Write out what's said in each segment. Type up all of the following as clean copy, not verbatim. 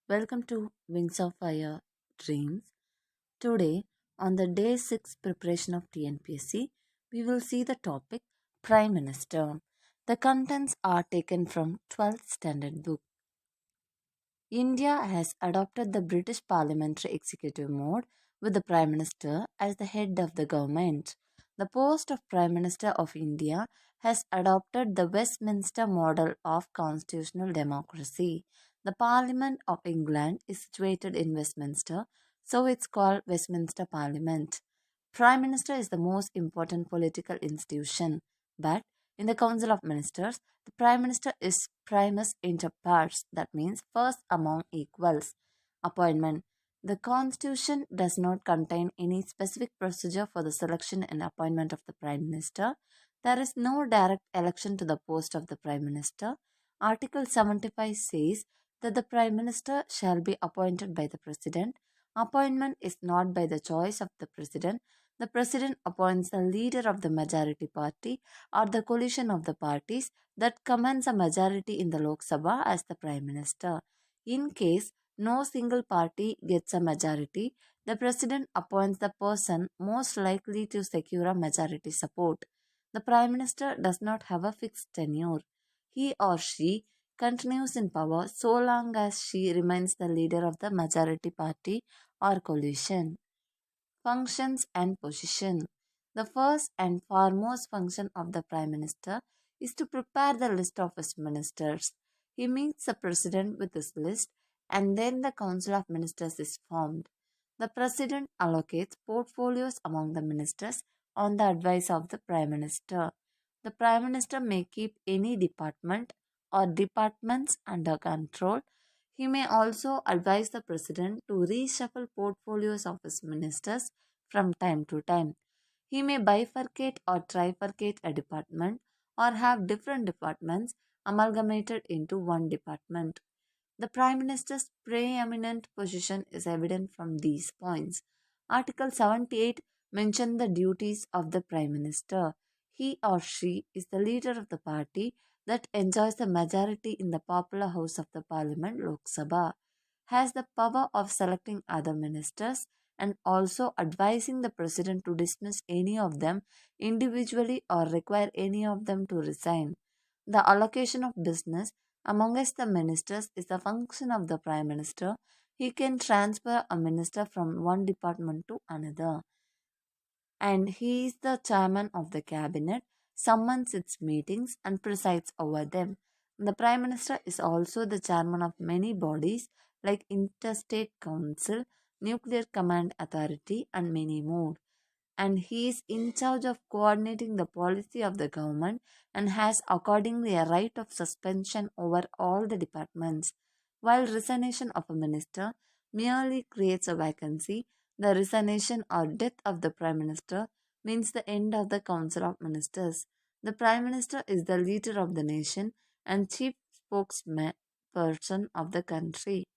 Welcome to Wings of Fire Dreams. Today, on the day 6 preparation of TNPSC, we will see the topic Prime Minister. The contents are taken from 12th Standard Book. India has adopted the British parliamentary executive mode with the Prime Minister as the head of the government. The post of Prime Minister of India has adopted the Westminster model of constitutional democracy. The Parliament of England is situated in Westminster, so it's called Westminster Parliament. Prime Minister is the most important political institution, but in the Council of Ministers, the Prime Minister is primus inter pares, that means first among equals. Appointment. The Constitution does not contain any specific procedure for the selection and appointment of the Prime Minister. There is no direct election to the post of the Prime Minister. Article 75 says that the Prime Minister shall be appointed by the President. Appointment is not by the choice of the President. The President appoints the leader of the majority party or the coalition of the parties that commands a majority in the Lok Sabha as the Prime Minister. In case no single party gets a majority, the President appoints the person most likely to secure a majority support. The Prime Minister does not have a fixed tenure. He or she continues in power so long as she remains the leader of the majority party or coalition. Functions and position. The first and foremost function of the Prime Minister is to prepare the list of his ministers. He meets the President with his list and then the Council of Ministers is formed. The President allocates portfolios among the ministers on the advice of the Prime Minister. The Prime Minister may keep any department or departments under control. He may also advise the President to reshuffle portfolios of his ministers from time to time. He may bifurcate or trifurcate a department or have different departments amalgamated into one department. The Prime Minister's preeminent position is evident from these points. Article 78 mentions the duties of the Prime Minister. He or she is the leader of the party that enjoys the majority in the popular house of the Parliament Lok Sabha, has the power of selecting other ministers and also advising the President to dismiss any of them individually or require any of them to resign. The allocation of business amongst the ministers is a function of the Prime Minister. He can transfer a minister from one department to another. And he is the chairman of the cabinet, summons its meetings, and presides over them. The Prime Minister is also the chairman of many bodies like Interstate Council, Nuclear Command Authority, and many more, and he is in charge of coordinating the policy of the government and has accordingly a right of suspension over all the departments. While resignation of a minister merely creates a vacancy, the resignation or death of the Prime Minister means the end of the Council of Ministers. The Prime Minister is the leader of the nation and chief spokesperson of the country.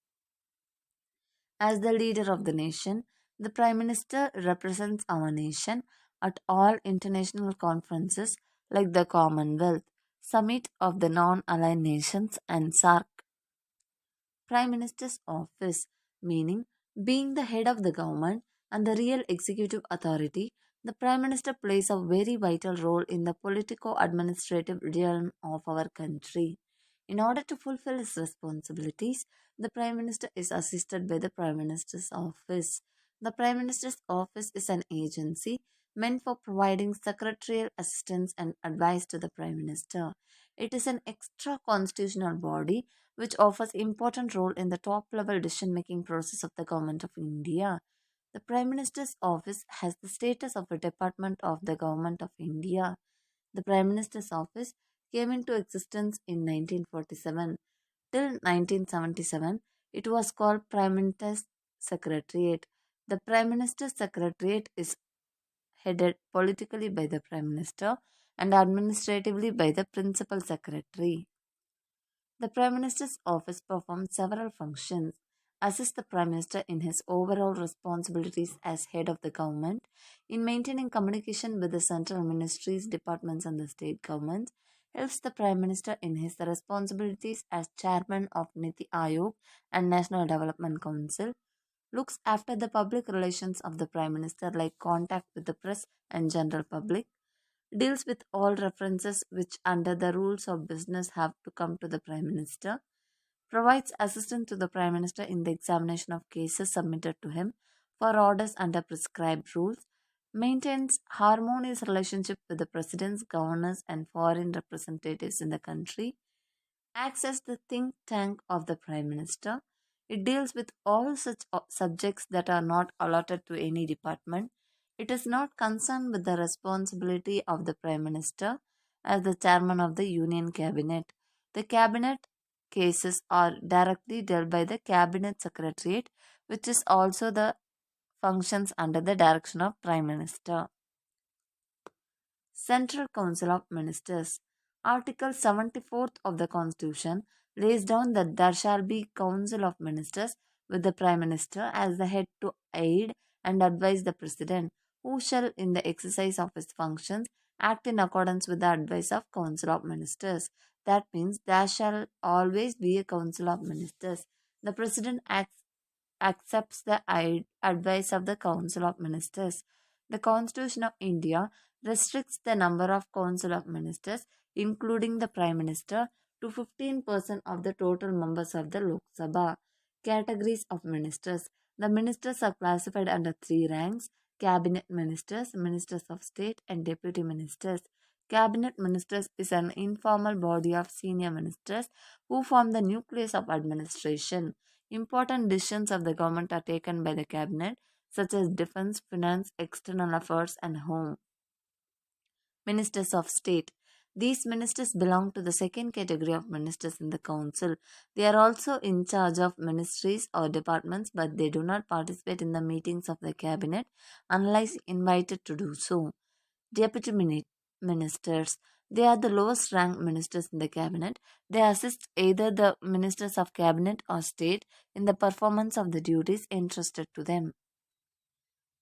As the leader of the nation, the Prime Minister represents our nation at all international conferences like the Commonwealth, Summit of the Non-Aligned Nations, and SARC. Prime Minister's office, meaning being the head of the government and the real executive authority, the Prime Minister plays a very vital role in the politico administrative realm of our country. In order to fulfill his responsibilities, the Prime Minister is assisted by the Prime Minister's office. The Prime Minister's office is an agency meant for providing secretarial assistance and advice to the Prime Minister. It is an extra constitutional body which offers important role in the top level decision making process of the government of India. The Prime Minister's office has the status of a department of the government of India. The Prime Minister's office came into existence in 1947. Till 1977, it was called Prime Minister's Secretariat. The Prime Minister's Secretariat is headed politically by the Prime Minister and administratively by the Principal Secretary. The Prime Minister's office performs several functions. Assist the Prime Minister in his overall responsibilities as head of the government, in maintaining communication with the central ministries, departments, and the state governments, helps the Prime Minister in his responsibilities as chairman of Niti Aayog and National Development Council, looks after the public relations of the Prime Minister like contact with the press and general public, deals with all references which under the rules of business have to come to the Prime Minister, provides assistance to the Prime Minister in the examination of cases submitted to him for orders under prescribed rules, maintains harmonious relationship with the presidents, governors, and foreign representatives in the country, acts as the think tank of the Prime Minister. It deals with all such subjects that are not allotted to any department. It is not concerned with the responsibility of the Prime Minister as the chairman of the Union Cabinet. The Cabinet cases are directly dealt by the Cabinet Secretariat, which is also the functions under the direction of Prime Minister. Central Council of Ministers. Article 74th of the Constitution lays down that there shall be Council of Ministers with the Prime Minister as the head to aid and advise the President, who shall, in the exercise of his functions, act in accordance with the advice of Council of Ministers. That means there shall always be a Council of Ministers. The President accepts the advice of the Council of Ministers. The Constitution of India restricts the number of Council of Ministers, including the Prime Minister, to 15% of the total members of the Lok Sabha. Categories of Ministers. The ministers are classified under three ranks: Cabinet Ministers, Ministers of State, and Deputy Ministers. Cabinet Ministers is an informal body of senior ministers who form the nucleus of administration. Important decisions of the government are taken by the cabinet, such as defense, finance, external affairs, and home. Ministers of State. These ministers belong to the second category of ministers in the council. They are also in charge of ministries or departments, but they do not participate in the meetings of the cabinet unless invited to do so. Deputy ministers. They are the lowest ranked ministers in the cabinet. They assist either the ministers of cabinet or state in the performance of the duties entrusted to them.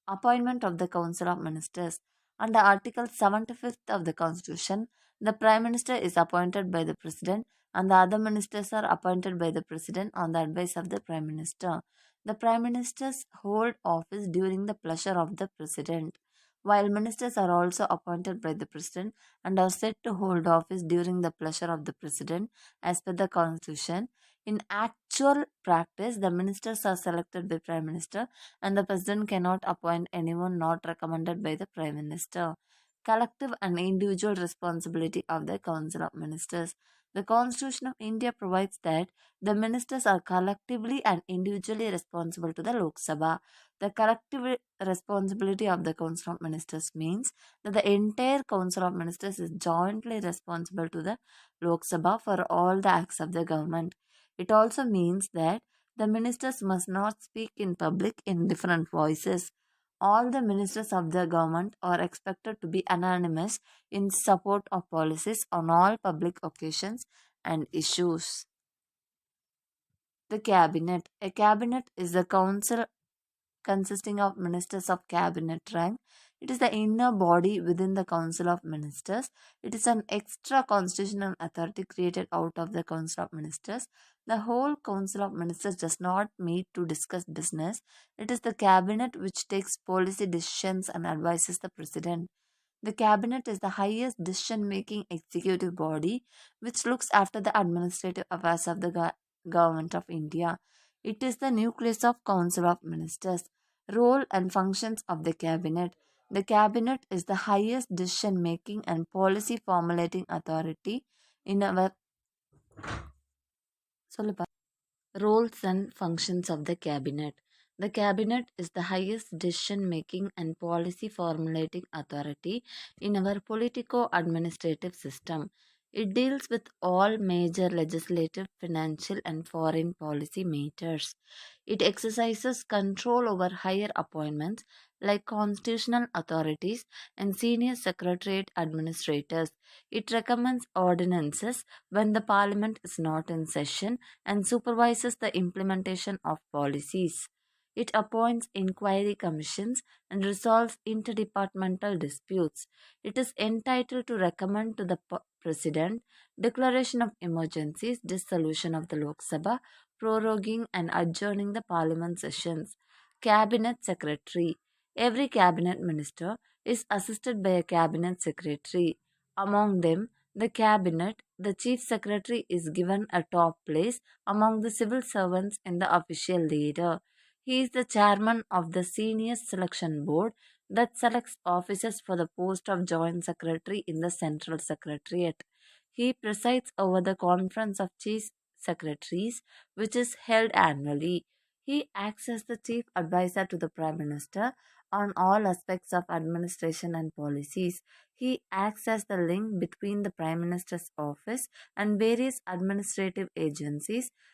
Appointment of the Council of Ministers. Under Article 75th of the Constitution, the Prime Minister is appointed by the President and the other ministers are appointed by the President on the advice of the Prime Minister. The Prime Ministers hold office during the pleasure of the President, while ministers are also appointed by the President and are said to hold office during the pleasure of the President as per the Constitution. In actual practice, the ministers are selected by Prime Minister and the President cannot appoint anyone not recommended by the Prime Minister. Collective and individual responsibility of the Council of Ministers. The Constitution of India provides that the ministers are collectively and individually responsible to the Lok Sabha. The collective responsibility of the Council of Ministers means that the entire Council of Ministers is jointly responsible to the Lok Sabha for all the acts of the government. It also means that the ministers must not speak in public in different voices. All the ministers of the government are expected to be unanimous in support of policies on all public occasions and issues. The Cabinet. A cabinet is a council consisting of ministers of cabinet rank. It is the inner body within the Council of Ministers. It is an extra constitutional authority created out of the Council of Ministers. The whole Council of Ministers does not meet to discuss business. It is the cabinet which takes policy decisions and advises the president. The cabinet is the highest decision making executive body which looks after the administrative affairs of the government of India. It is the nucleus of Council of Ministers. Role and functions of the cabinet. The cabinet is the highest decision making and policy formulating authority in our சொல்லுப்பா. Roles and functions of the cabinet. The cabinet is the highest decision making and policy formulating authority in our politico administrative system. It deals with all major legislative, financial, and foreign policy matters. It exercises control over higher appointments like constitutional authorities and senior secretariat administrators. It recommends ordinances when the parliament is not in session and supervises the implementation of policies. It appoints inquiry commissions and resolves interdepartmental disputes. It is entitled to recommend to the President declaration of emergencies, dissolution of the Lok Sabha, proroguing and adjourning the parliament sessions. Cabinet Secretary. Every cabinet minister is assisted by a cabinet secretary. Among them, the cabinet, the chief secretary is given a top place among the civil servants in the official leader. He is the chairman of the senior selection board that selects officers for the post of joint secretary in the central secretariat. He presides over the conference of chief secretaries, which is held annually. He acts as the chief advisor to the prime minister on all aspects of administration and policies. He acts as the link between the Prime Minister's office and various administrative agencies